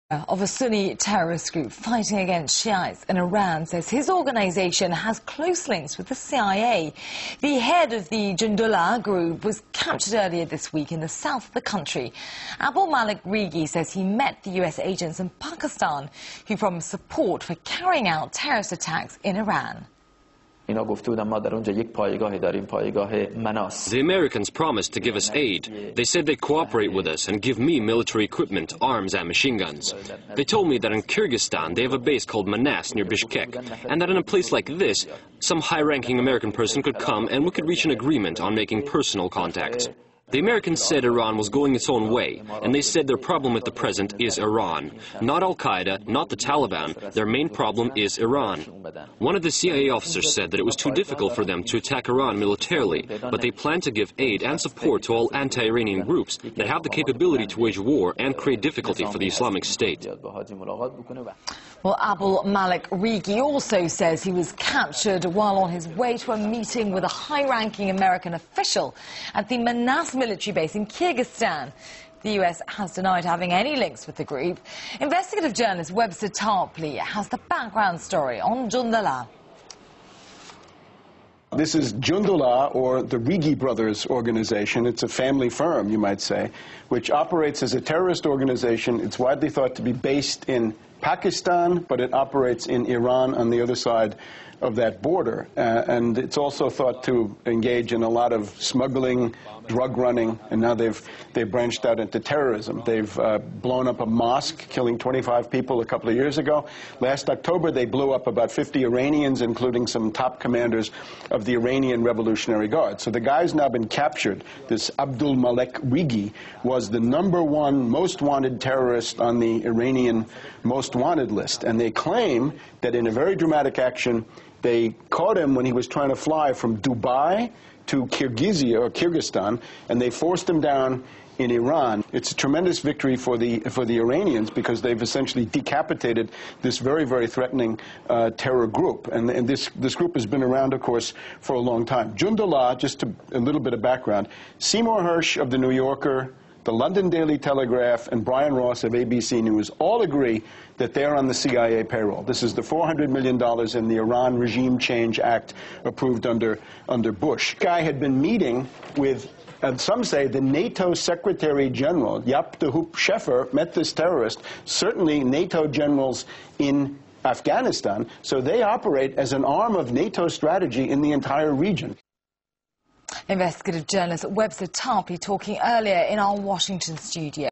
Of a Sunni terrorist group fighting against Shiites in Iran says his organization has close links with the CIA. The head of the Jundullah group was captured earlier this week in the south of the country. Abu Malik Rigi says he met the US agents in Pakistan who promised support for carrying out terrorist attacks in Iran. The Americans promised to give us aid. They said they'd cooperate with us and give me military equipment, arms and machine guns. They told me that in Kyrgyzstan they have a base called Manas near Bishkek, and that in a place like this, some high-ranking American person could come and we could reach an agreement on making personal contacts. The Americans said Iran was going its own way, and they said their problem at the present is Iran. Not Al-Qaeda, not the Taliban, their main problem is Iran. One of the CIA officers said that it was too difficult for them to attack Iran militarily, but they plan to give aid and support to all anti-Iranian groups that have the capability to wage war and create difficulty for the Islamic State. Well, Abu Malik Rigi also says he was captured while on his way to a meeting with a high-ranking American official at the Manas military base in Kyrgyzstan. The US has denied having any links with the group. Investigative journalist Webster Tarpley has the background story on Jundullah. This is Jundullah, or the Rigi brothers organization. It's a family firm, you might say, which operates as a terrorist organization. It's widely thought to be based in Pakistan, but it operates in Iran on the other side of that border. And it's also thought to engage in a lot of smuggling, drug running, and now they've branched out into terrorism. They've blown up a mosque, killing 25 people a couple of years ago. Last October, they blew up about 50 Iranians, including some top commanders of the Iranian Revolutionary Guard. So the guy's now been captured. This Abu Malik Rigi was the #1 most wanted terrorist on the Iranian most wanted list. And they claim that in a very dramatic action, they caught him when he was trying to fly from Dubai to Kyrgyzstan, and they forced him down in Iran. It's a tremendous victory for the Iranians because they've essentially decapitated this very, very threatening terror group. And this group has been around, of course, for a long time. Jundullah, just a little bit of background, Seymour Hersh of The New Yorker, the London Daily Telegraph, and Brian Ross of ABC News all agree that they're on the CIA payroll. This is the $400 million in the Iran Regime Change Act approved under Bush. The guy had been meeting with, and some say, the NATO Secretary General, Jaap de Hoop Scheffer, met this terrorist, certainly NATO generals in Afghanistan, so they operate as an arm of NATO strategy in the entire region. Investigative journalist Webster Tarpley talking earlier in our Washington studio.